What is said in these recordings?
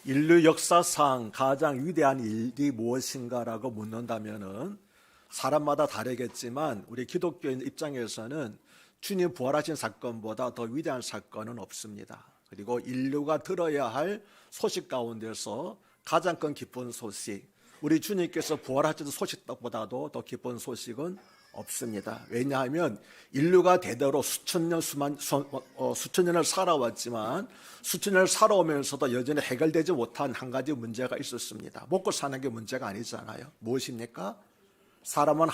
인류 역사상 가장 위대한 일이 무엇인가라고 묻는다면은 사람마다 다르겠지만 우리 기독교인 입장에서는 주님 부활하신 사건보다 더 위대한 사건은 없습니다. 그리고 인류가 들어야 할 소식 가운데서 가장 큰 기쁜 소식, 우리 주님께서 부활하신 소식보다도 더 기쁜 소식은 없습니다. 왜냐하면 인류가 대대로 수천 년을 살아왔지만 수천 년을 살아오면서도 여전히 해결되지 못한 한 가지 문제가 있었습니다. 먹고 사는 게 문제가 아니잖아요. 무엇입니까? 사람은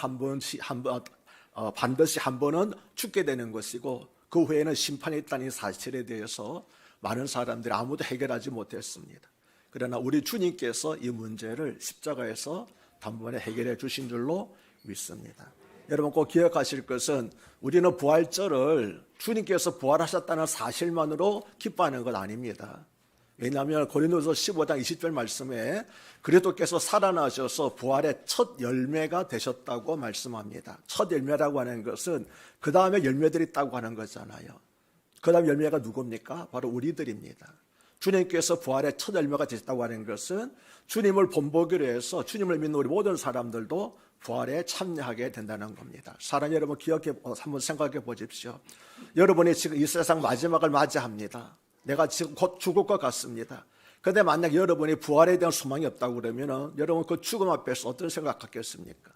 반드시 한 번은 죽게 되는 것이고 그 후에는 심판이 있다는 사실에 대해서 많은 사람들이 아무도 해결하지 못했습니다. 그러나 우리 주님께서 이 문제를 십자가에서 단번에 해결해 주신 줄로 믿습니다. 여러분 꼭 기억하실 것은 우리는 부활절을 주님께서 부활하셨다는 사실만으로 기뻐하는 것 아닙니다. 왜냐하면 고린도서 15장 20절 말씀에 그리스도께서 살아나셔서 부활의 첫 열매가 되셨다고 말씀합니다. 첫 열매라고 하는 것은 그 다음에 열매들이 있다고 하는 거잖아요. 그 다음 열매가 누굽니까? 바로 우리들입니다. 주님께서 부활의 첫 열매가 되셨다고 하는 것은 주님을 본보기로 해서 주님을 믿는 우리 모든 사람들도 부활에 참여하게 된다는 겁니다. 사랑 여러분 한번 생각해 보십시오. 여러분이 지금 이 세상 마지막을 맞이합니다. 내가 지금 곧 죽을 것 같습니다. 그런데 만약 여러분이 부활에 대한 소망이 없다고 그러면 여러분 그 죽음 앞에서 어떤 생각하겠습니까?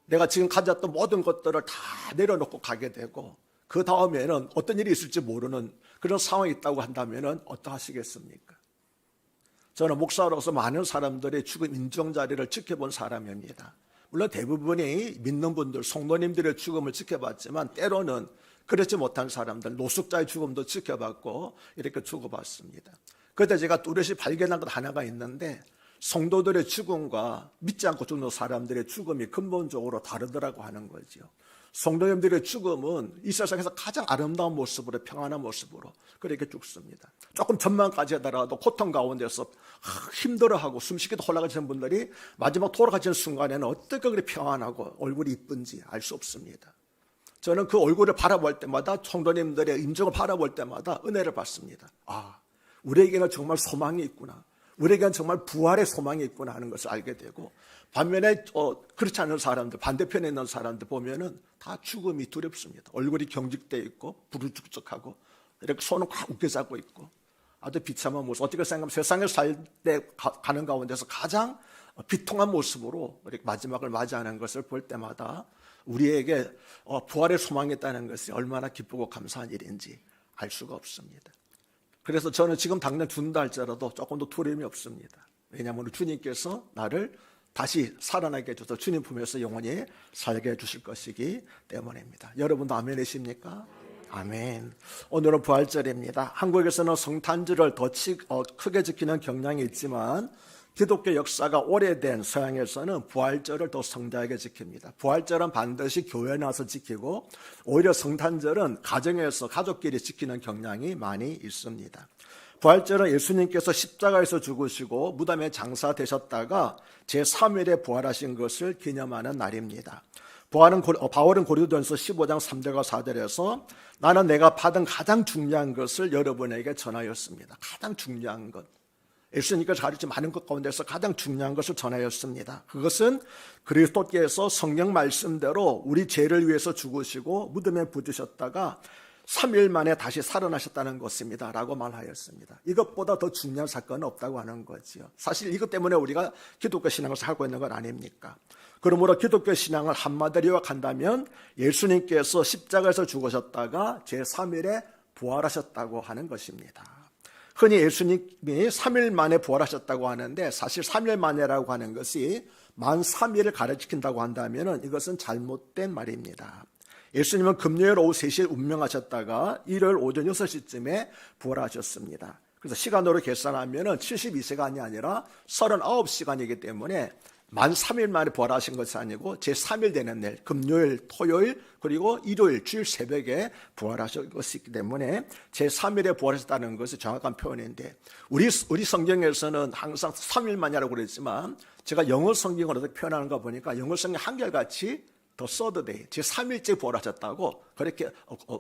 내가 지금 가졌던 모든 것들을 다 내려놓고 가게 되고 그 다음에는 어떤 일이 있을지 모르는 그런 상황이 있다고 한다면 어떠하시겠습니까? 저는 목사로서 많은 사람들의 죽음 인정 자리를 지켜본 사람입니다. 물론 대부분이 믿는 분들, 성도님들의 죽음을 지켜봤지만 때로는 그렇지 못한 사람들, 노숙자의 죽음도 지켜봤고 이렇게 죽어봤습니다. 그때 제가 뚜렷이 발견한 것 하나가 있는데 성도들의 죽음과 믿지 않고 죽는 사람들의 죽음이 근본적으로 다르더라고 하는 거죠. 성도님들의 죽음은 이 세상에서 가장 아름다운 모습으로 평안한 모습으로 그렇게 죽습니다. 조금 전망까지 하더라도 고통 가운데서 힘들어하고 숨쉬기도 곤란하시는 분들이 마지막 돌아가시는 순간에는 어떻게 그렇게 평안하고 얼굴이 이쁜지 알 수 없습니다. 저는 그 얼굴을 바라볼 때마다 성도님들의 인정을 바라볼 때마다 은혜를 받습니다. 우리에게는 정말 소망이 있구나. 우리에게는 정말 부활의 소망이 있구나 하는 것을 알게 되고 반면에 그렇지 않은 사람들, 반대편에 있는 사람들 보면은 다 죽음이 두렵습니다. 얼굴이 경직되어 있고 부르죽죽하고 이렇게 손을 꽉 웃겨잡고 있고 아주 비참한 모습. 어떻게 생각하면 세상에 살 때 가는 가운데서 가장 비통한 모습으로 이렇게 마지막을 맞이하는 것을 볼 때마다 우리에게 부활의 소망이 있다는 것이 얼마나 기쁘고 감사한 일인지 알 수가 없습니다. 그래서 저는 지금 당장 죽는다 할지라도 조금 더 두려움이 없습니다. 왜냐하면 주님께서 나를 다시 살아나게 해줘서 주님 품에서 영원히 살게 해주실 것이기 때문입니다. 여러분도 아멘이십니까? 아멘. 오늘은 부활절입니다. 한국에서는 성탄절을 더 크게 지키는 경향이 있지만 기독교 역사가 오래된 서양에서는 부활절을 더 성대하게 지킵니다. 부활절은 반드시 교회에 나서 지키고 오히려 성탄절은 가정에서 가족끼리 지키는 경향이 많이 있습니다. 부활절은 예수님께서 십자가에서 죽으시고 무덤에 장사되셨다가 제3일에 부활하신 것을 기념하는 날입니다. 바울은 고린도전서 15장 3절과 4절에서 나는 내가 받은 가장 중요한 것을 여러분에게 전하였습니다. 가장 중요한 것. 예수님께서 가르친 많은 것 가운데서 가장 중요한 것을 전하였습니다. 그것은 그리스도께서 성경 말씀대로 우리 죄를 위해서 죽으시고 무덤에 부으셨다가 3일 만에 다시 살아나셨다는 것입니다 라고 말하였습니다. 이것보다 더 중요한 사건은 없다고 하는 거지요. 사실 이것 때문에 우리가 기독교 신앙을 살고 있는 건 아닙니까? 그러므로 기독교 신앙을 한마디로 요약한다면 예수님께서 십자가에서 죽으셨다가 제3일에 부활하셨다고 하는 것입니다. 흔히 예수님이 3일 만에 부활하셨다고 하는데 사실 3일 만에라고 하는 것이 만 3일을 가르친다고 한다면 이것은 잘못된 말입니다. 예수님은 금요일 오후 3시에 운명하셨다가 일요일 오전 6시쯤에 부활하셨습니다. 그래서 시간으로 계산하면 72시간이 아니라 39시간이기 때문에 만 3일 만에 부활하신 것이 아니고 제3일 되는 날 금요일, 토요일 그리고 일요일, 주일 새벽에 부활하신 것이기 때문에 제3일에 부활하셨다는 것이 정확한 표현인데 우리 성경에서는 항상 3일 만이라고 그랬지만 제가 영어 성경을 어떻게 표현하는가 보니까 영어 성경 한결같이 더 서드데이, 제3일째 부활하셨다고 그렇게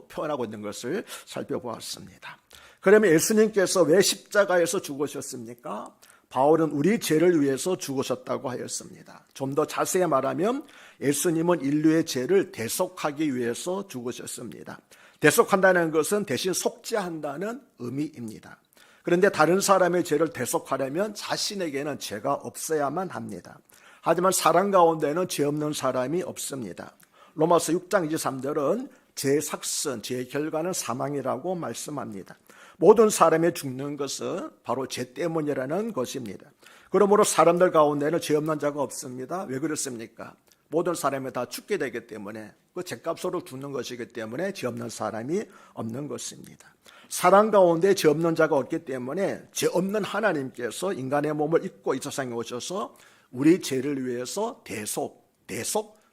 표현하고 있는 것을 살펴보았습니다. 그러면 예수님께서 왜 십자가에서 죽으셨습니까? 바울은 우리 죄를 위해서 죽으셨다고 하였습니다. 좀 더 자세히 말하면 예수님은 인류의 죄를 대속하기 위해서 죽으셨습니다. 대속한다는 것은 대신 속죄한다는 의미입니다. 그런데 다른 사람의 죄를 대속하려면 자신에게는 죄가 없어야만 합니다. 하지만 사람 가운데는 죄 없는 사람이 없습니다. 로마서 6장 23절은 죄의 삭슨, 죄의 결과는 사망이라고 말씀합니다. 모든 사람이 죽는 것은 바로 죄 때문이라는 것입니다. 그러므로 사람들 가운데는 죄 없는 자가 없습니다. 왜 그렇습니까? 모든 사람이 다 죽게 되기 때문에 그 죄값으로 죽는 것이기 때문에 죄 없는 사람이 없는 것입니다. 사람 가운데 죄 없는 자가 없기 때문에 죄 없는 하나님께서 인간의 몸을 입고 이 세상에 오셔서 우리 죄를 위해서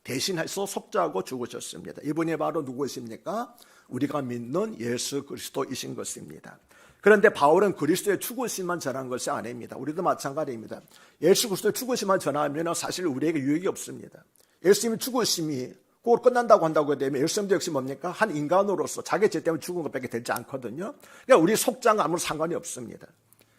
대신해서 속죄하고 죽으셨습니다. 이분이 바로 누구십니까? 우리가 믿는 예수 그리스도이신 것입니다. 그런데 바울은 그리스도의 죽으심만 전한 것이 아닙니다. 우리도 마찬가지입니다. 예수 그리스도의 죽으심만 전하면 사실 우리에게 유익이 없습니다. 예수님의 죽으심이 꼭 끝난다고 한다고 되면 예수님도 역시 뭡니까? 한 인간으로서 자기 죄 때문에 죽은 것밖에 되지 않거든요. 그러니까 우리 속죄와 아무런 상관이 없습니다.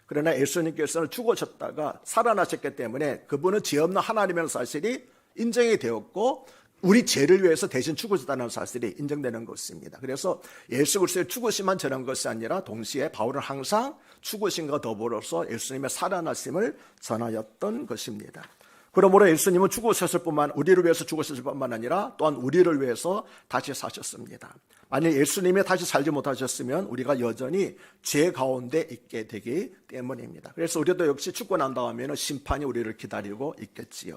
그러나 예수님께서는 죽으셨다가 살아나셨기 때문에 그분은 죄 없는 하나님이라는 사실이 인정이 되었고 우리 죄를 위해서 대신 죽으셨다는 사실이 인정되는 것입니다. 그래서 예수 그리스도의 죽으심만 전한 것이 아니라 동시에 바울은 항상 죽으심과 더불어서 예수님의 살아나심을 전하였던 것입니다. 그러므로 예수님은 죽으셨을 뿐만 우리를 위해서 죽으셨을 뿐만 아니라 또한 우리를 위해서 다시 사셨습니다. 만약 예수님이 다시 살지 못하셨으면 우리가 여전히 죄 가운데 있게 되기 때문입니다. 그래서 우리도 역시 죽고 난 다음에는 심판이 우리를 기다리고 있겠지요.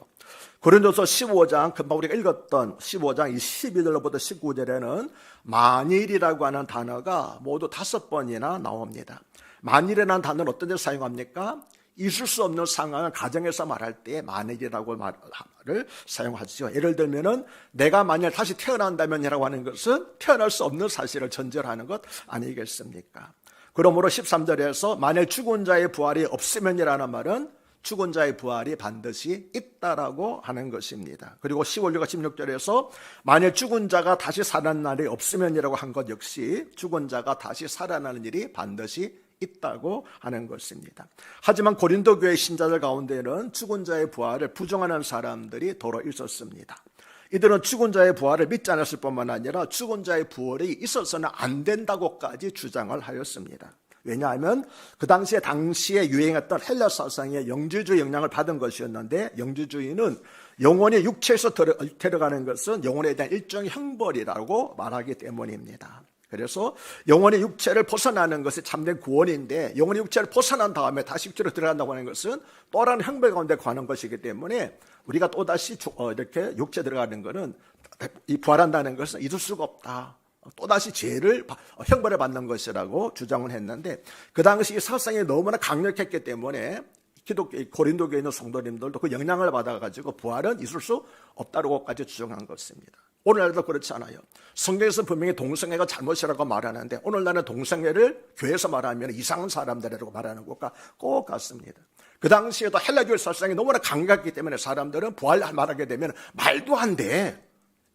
고린도서 15장 금방 우리가 읽었던 15장 12절로부터 19절에는 만일이라고 하는 단어가 모두 5번이나 나옵니다. 만일이라는 단어는 어떤 데 사용합니까? 있을 수 없는 상황을 가정에서 말할 때 만일이라고 말을 사용하죠. 예를 들면은 내가 만약 다시 태어난다면이라고 하는 것은 태어날 수 없는 사실을 전제로 하는 것 아니겠습니까? 그러므로 13절에서 만약 죽은 자의 부활이 없으면이라는 말은 죽은 자의 부활이 반드시 있다라고 하는 것입니다. 그리고 15절과 16절에서 만약 죽은 자가 다시 살아나는 날이 없으면이라고 한 것 역시 죽은 자가 다시 살아나는 일이 반드시 있다고 하는 것입니다. 하지만 고린도 교회 신자들 가운데는 죽은 자의 부활을 부정하는 사람들이 더러 있었습니다. 이들은 죽은 자의 부활을 믿지 않았을 뿐만 아니라 죽은 자의 부활이 있어서는 안 된다고까지 주장을 하였습니다. 왜냐하면 그 당시에 유행했던 헬라 사상의 영주주의 영향을 받은 것이었는데 영주주의는 영혼이 육체에서 들어가는 것은 영혼에 대한 일종의 형벌이라고 말하기 때문입니다. 그래서 영혼의 육체를 벗어나는 것이 참된 구원인데 영혼의 육체를 벗어난 다음에 다시 육체로 들어간다고 하는 것은 또 다른 형벌 가운데 가는 것이기 때문에 우리가 또다시 이렇게 육체 들어가는 것은 이 부활한다는 것은 잊을 수가 없다. 또다시 죄를 형벌을 받는 것이라고 주장을 했는데 그 당시 이 사상이 너무나 강력했기 때문에 고린도교에 있는 성도님들도 그 영향을 받아가지고 부활은 있을 수 없다고까지 주장한 것입니다. 오늘날도 그렇지 않아요. 성경에서 분명히 동성애가 잘못이라고 말하는데 오늘날은 동성애를 교회에서 말하면 이상한 사람들이라고 말하는 것과 꼭 같습니다. 그 당시에도 헬라교회 사상이 너무나 강력했기 때문에 사람들은 부활 말하게 되면 말도 안 돼.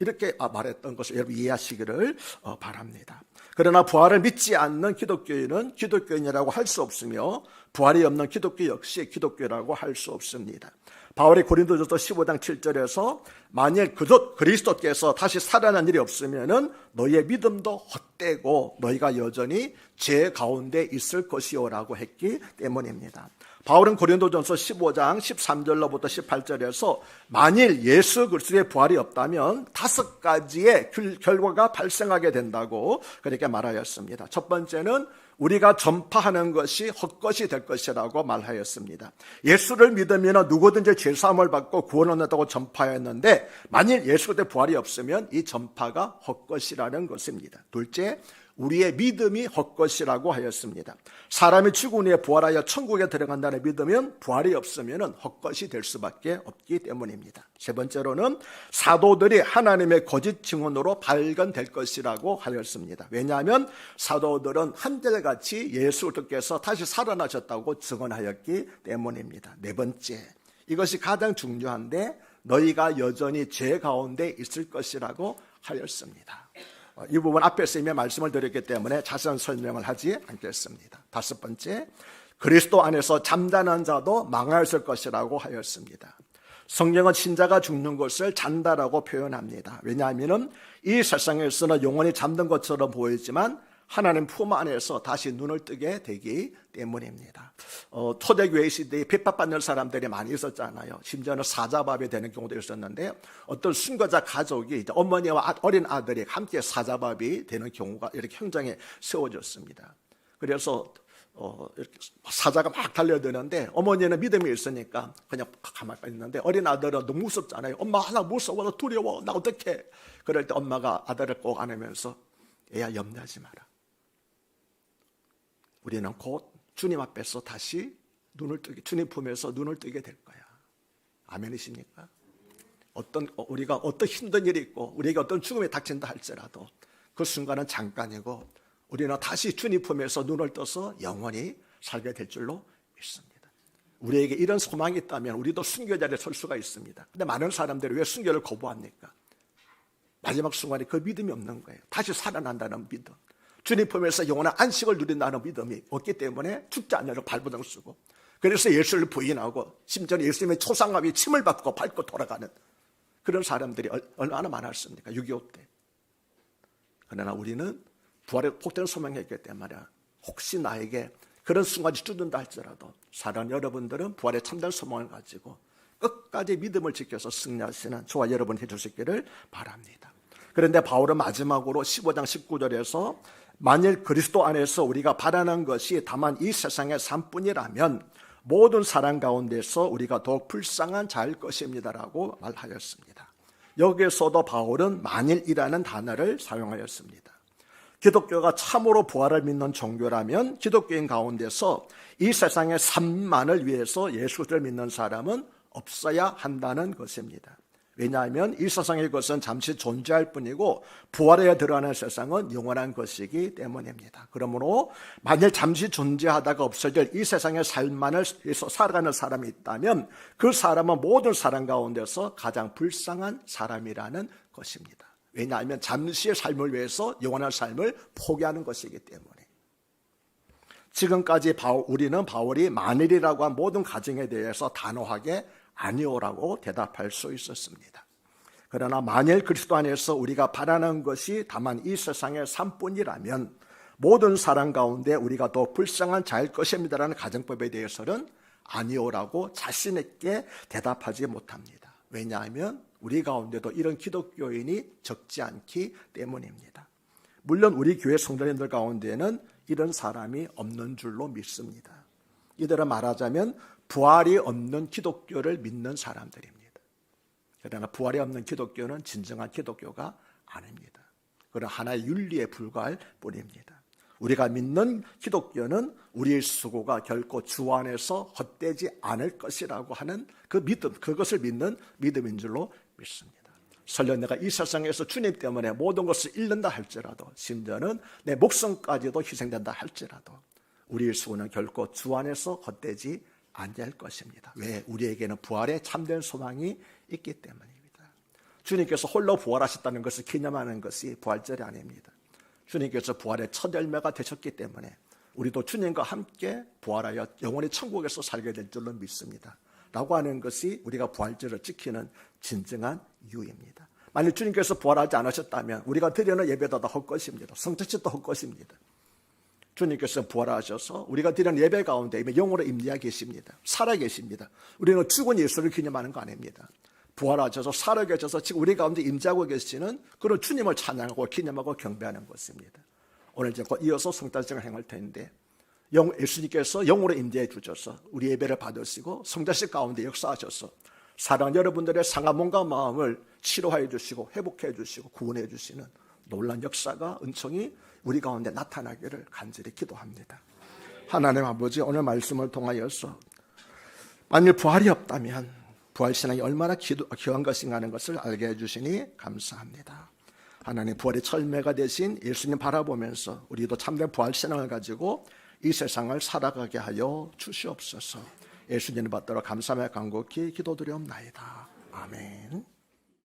이렇게 말했던 것을 여러분 이해하시기를 바랍니다. 그러나 부활을 믿지 않는 기독교인은 기독교인이라고 할 수 없으며 부활이 없는 기독교 역시 기독교라고 할 수 없습니다. 바울이 고린도전서 15장 7절에서 만일 그리스도께서 다시 살아난 일이 없으면은 너희의 믿음도 헛되고 너희가 여전히 죄 가운데 있을 것이요라고 했기 때문입니다. 바울은 고린도전서 15장 13절로부터 18절에서 만일 예수 그리스도의 부활이 없다면 5가지의 결과가 발생하게 된다고 그렇게 말하였습니다. 첫 번째는 우리가 전파하는 것이 헛것이 될 것이라고 말하였습니다. 예수를 믿으면 누구든지 죄사함을 받고 구원을 얻는다고 전파했는데 만일 예수 그리스도의 부활이 없으면 이 전파가 헛것이라는 것입니다. 둘째, 우리의 믿음이 헛것이라고 하였습니다. 사람이 죽은 후에 부활하여 천국에 들어간다는 믿으면 부활이 없으면 헛것이 될 수밖에 없기 때문입니다. 세 번째로는 사도들이 하나님의 거짓 증언으로 발견될 것이라고 하였습니다. 왜냐하면 사도들은 한결같이 예수 그리스도께서 다시 살아나셨다고 증언하였기 때문입니다. 네 번째, 이것이 가장 중요한데 너희가 여전히 죄 가운데 있을 것이라고 하였습니다. 이 부분 앞에서 이미 말씀을 드렸기 때문에 자세한 설명을 하지 않겠습니다. 다섯 번째, 그리스도 안에서 잠자는 자도 망하였을 것이라고 하였습니다. 성경은 신자가 죽는 것을 잔다라고 표현합니다. 왜냐하면 이 세상에서는 영원히 잠든 것처럼 보이지만 하나님 품 안에서 다시 눈을 뜨게 되기 때문입니다. 초대교회 시대에 핍박받는 사람들이 많이 있었잖아요. 심지어는 사자밥이 되는 경우도 있었는데 어떤 순교자 가족이 어머니와 어린 아들이 함께 사자밥이 되는 경우가 이렇게 현장에 세워졌습니다. 그래서 이렇게 사자가 막 달려드는데 어머니는 믿음이 있으니까 그냥 가만히 있는데 어린 아들은 너무 무섭잖아요. 엄마, 나 무서워, 나 두려워, 나 어떡해. 그럴 때 엄마가 아들을 꼭 안으면서 애야, 염려하지 마라. 우리는 곧 주님 앞에서 다시 눈을 뜨게, 주님 품에서 눈을 뜨게 될 거야. 아멘이십니까? 우리가 어떤 힘든 일이 있고 우리에게 어떤 죽음이 닥친다 할지라도 그 순간은 잠깐이고 우리는 다시 주님 품에서 눈을 떠서 영원히 살게 될 줄로 믿습니다. 우리에게 이런 소망이 있다면 우리도 순교 자리에 설 수가 있습니다. 근데 많은 사람들이 왜 순교를 거부합니까? 마지막 순간에 그 믿음이 없는 거예요. 다시 살아난다는 믿음, 주님 품에서 영원한 안식을 누린다는 믿음이 없기 때문에 죽지 않으려고 발버둥 쓰고, 그래서 예수를 부인하고 심지어 예수님의 초상화에 침을 받고 밟고 돌아가는 그런 사람들이 얼마나 많았습니까? 6.25 때. 그러나 우리는 부활의 복된 소망이 있기 때문에 혹시 나에게 그런 순간이 주둔다 할지라도 사랑하는 여러분들은 부활의 참된 소망을 가지고 끝까지 믿음을 지켜서 승리하시는 저와 여러분 해줄 수 있기를 바랍니다. 그런데 바울은 마지막으로 15장 19절에서 만일 그리스도 안에서 우리가 바라는 것이 다만 이 세상의 삶뿐이라면 모든 사람 가운데서 우리가 더욱 불쌍한 자일 것입니다라고 말하였습니다. 여기에서도 바울은 만일이라는 단어를 사용하였습니다. 기독교가 참으로 부활을 믿는 종교라면 기독교인 가운데서 이 세상의 삶만을 위해서 예수 그리스도를 믿는 사람은 없어야 한다는 것입니다. 왜냐하면 이 세상의 것은 잠시 존재할 뿐이고 부활에 들어가는 세상은 영원한 것이기 때문입니다. 그러므로 만일 잠시 존재하다가 없어질 이 세상의 삶만을 위해서 살아가는 사람이 있다면 그 사람은 모든 사람 가운데서 가장 불쌍한 사람이라는 것입니다. 왜냐하면 잠시의 삶을 위해서 영원한 삶을 포기하는 것이기 때문에. 지금까지 우리는 바울이 만일이라고 한 모든 가정에 대해서 단호하게 아니오라고 대답할 수 있었습니다. 그러나 만일 그리스도 안에서 우리가 바라는 것이 다만 이 세상의 삶뿐이라면 모든 사람 가운데 우리가 더 불쌍한 자일 것입니다라는 가정법에 대해서는 아니오라고 자신 있게 대답하지 못합니다. 왜냐하면 우리 가운데도 이런 기독교인이 적지 않기 때문입니다. 물론 우리 교회 성도님들 가운데는 이런 사람이 없는 줄로 믿습니다. 이대로 말하자면 부활이 없는 기독교를 믿는 사람들입니다. 그러나 부활이 없는 기독교는 진정한 기독교가 아닙니다. 그런 하나의 윤리에 불과할 뿐입니다. 우리가 믿는 기독교는 우리의 수고가 결코 주 안에서 헛되지 않을 것이라고 하는 그 믿음, 그것을 믿는 믿음인 줄로 믿습니다. 설령 내가 이 세상에서 주님 때문에 모든 것을 잃는다 할지라도, 심지어는 내 목숨까지도 희생된다 할지라도 우리의 수고는 결코 주 안에서 헛되지 않을 것입니다. 왜? 우리에게는 부활의 참된 소망이 있기 때문입니다. 주님께서 홀로 부활하셨다는 것을 기념하는 것이 부활절이 아닙니다. 주님께서 부활의 첫 열매가 되셨기 때문에 우리도 주님과 함께 부활하여 영원히 천국에서 살게 될 줄로 믿습니다. 라고 하는 것이 우리가 부활절을 지키는 진정한 이유입니다. 만약 주님께서 부활하지 않으셨다면 우리가 드리는 예배도 다 헛것입니다. 성찬식도 헛것입니다. 주님께서 부활하셔서 우리가 드리는 예배 가운데 이미 영으로 임재하 계십니다. 살아 계십니다. 우리는 죽은 예수를 기념하는 거 아닙니다. 부활하셔서 살아 계셔서 지금 우리 가운데 임재하고 계시는 그런 주님을 찬양하고 기념하고 경배하는 것입니다. 오늘 이제 이어서 성찬식을 행할 텐데 예수님께서 영으로 임재해 주셔서 우리 예배를 받으시고 성찬식 가운데 역사하셔서 사랑하는 여러분들의 상한 몸과 마음을 치료해 주시고 회복해 주시고 구원해 주시는 놀라운 역사가 은총이 우리 가운데 나타나기를 간절히 기도합니다. 하나님 아버지, 오늘 말씀을 통하여서 만일 부활이 없다면 부활신앙이 얼마나 귀한 것인가 하는 것을 알게 해주시니 감사합니다. 하나님, 부활의 철매가 되신 예수님 바라보면서 우리도 참된 부활신앙을 가지고 이 세상을 살아가게 하여 주시옵소서. 예수님 받들어 감사하며 간곡히 기도드리옵나이다. 아멘.